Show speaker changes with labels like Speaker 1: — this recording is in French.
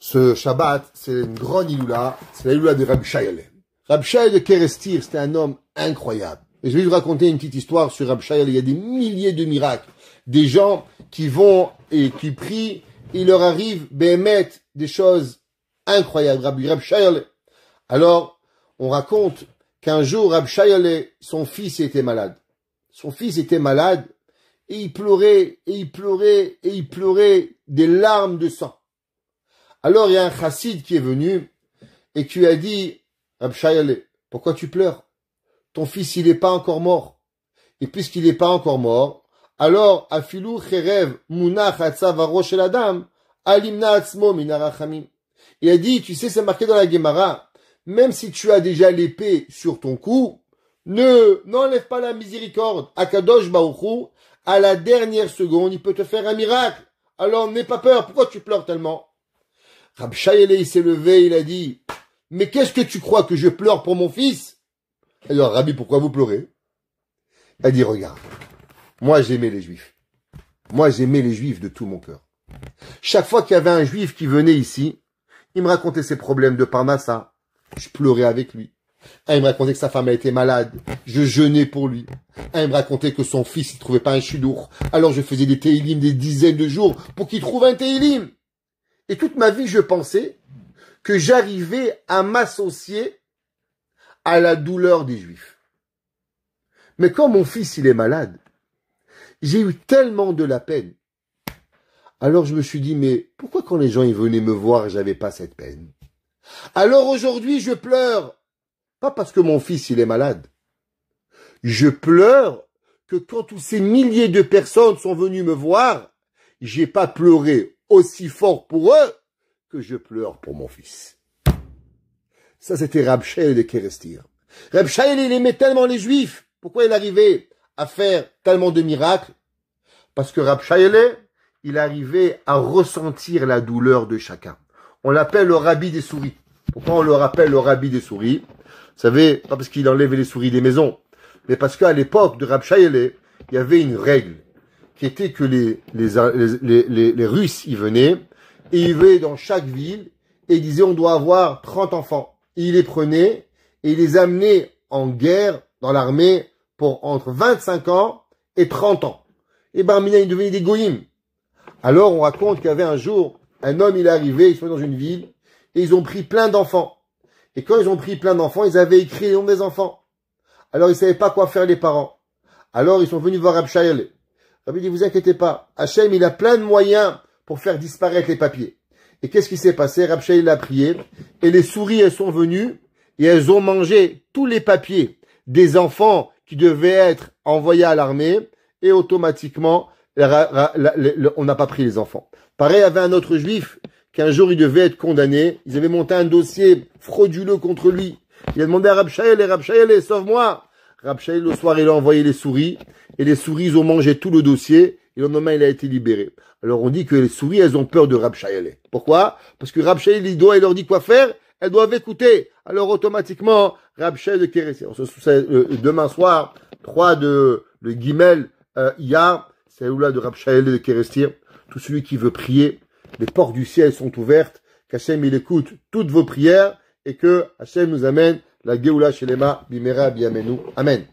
Speaker 1: Ce Shabbat, c'est une grande Iloula, c'est la Iloula de Rabbi Shayaleh. Rabbi Shayaleh de Kerestir, c'était un homme incroyable. Et je vais vous raconter une petite histoire sur Rabbi Shayaleh. Il y a des milliers de miracles. Des gens qui vont et qui prient, il leur arrive, béhémet, des choses incroyables. Rabbi Shayaleh. Alors, on raconte qu'un jour, Rabbi Shayaleh, son fils était malade. Son fils était malade, et il pleurait, et il pleurait, et il pleurait des larmes de sang. Alors il y a un chassid qui est venu et qui lui a dit, Rabbi Shayaleh, pourquoi tu pleures? Ton fils, il n'est pas encore mort. Et puisqu'il n'est pas encore mort, alors, afilou cherev munach atzav arosh el adam, alimna atzmo min harachamim. Il a dit, tu sais, c'est marqué dans la Gemara, même si tu as déjà l'épée sur ton cou, n'enlève pas la miséricorde. Akadosh Baruch Hu, à la dernière seconde, il peut te faire un miracle. Alors, n'aie pas peur. Pourquoi tu pleures tellement? Rabbi Shayaleh, il s'est levé, il a dit, mais qu'est-ce que tu crois que je pleure pour mon fils? Alors, Rabbi, pourquoi vous pleurez? Il a dit, regarde, moi j'aimais les Juifs. Moi j'aimais les Juifs de tout mon cœur. Chaque fois qu'il y avait un Juif qui venait ici, il me racontait ses problèmes de Parnassa. Je pleurais avec lui. Un, il me racontait que sa femme a été malade. Je jeûnais pour lui. Un, il me racontait que son fils, il trouvait pas un chidour. Alors je faisais des téhilim des dizaines de jours pour qu'il trouve un téhilim. Et toute ma vie, je pensais que j'arrivais à m'associer à la douleur des Juifs. Mais quand mon fils, il est malade, j'ai eu tellement de la peine. Alors je me suis dit, mais pourquoi quand les gens ils venaient me voir, j'avais pas cette peine? Alors aujourd'hui, je pleure. Pas parce que mon fils, il est malade. Je pleure que quand tous ces milliers de personnes sont venues me voir, j'ai pas pleuré aussi fort pour eux que je pleure pour mon fils. Ça, c'était Rabbi Shayaleh de Kerestir. Rabbi Shayaleh, il aimait tellement les Juifs. Pourquoi il arrivait à faire tellement de miracles? Parce que Rabbi Shayaleh, il arrivait à ressentir la douleur de chacun. On l'appelle le rabbi des souris. Pourquoi on le rappelle le rabbi des souris? Vous savez, pas parce qu'il enlevait les souris des maisons, mais parce qu'à l'époque de Rabbi Shayaleh, il y avait une règle qui était que les Russes y venaient, et ils venaient dans chaque ville, et ils disaient on doit avoir 30 enfants. Et ils les prenaient, et ils les amenaient en guerre dans l'armée pour entre 25 ans et 30 ans. Et Barmina, ils devenaient des goïms. Alors on raconte qu'il y avait un jour, un homme il est arrivé, il se met dans une ville, et ils ont pris plein d'enfants. Et quand ils ont pris plein d'enfants, ils avaient écrit les noms des enfants. Alors ils savaient pas quoi faire les parents. Alors ils sont venus voir Rabbi Shayaleh. Rabbi dit, vous inquiétez pas, Hachem il a plein de moyens pour faire disparaître les papiers. Et qu'est-ce qui s'est passé? Rabbi Shayaleh a prié, et les souris elles sont venues, et elles ont mangé tous les papiers des enfants qui devaient être envoyés à l'armée, et automatiquement, on n'a pas pris les enfants. Pareil, il y avait un autre juif, qu'un jour il devait être condamné, ils avaient monté un dossier frauduleux contre lui. Il a demandé à Rabbi Shayaleh, sauve-moi. Rabbi Shayaleh, le soir, il a envoyé les souris, et les souris, ils ont mangé tout le dossier, et le lendemain, il a été libéré. Alors, on dit que les souris, elles ont peur de Rabbi Shayaleh. Pourquoi? Parce que Rabbi Shayaleh, il leur dit quoi faire, elles doivent écouter. Alors, automatiquement, Rabbi Shayaleh de Kerestir. Demain soir, 3 de le Gimel, Iyar, c'est là de Rabbi Shayaleh de Kerestir. Tout celui qui veut prier, les portes du ciel sont ouvertes, qu'Hachem, il écoute toutes vos prières, et que Hachem nous amène la Geoula Shelema Bimera Biamenu. Amen.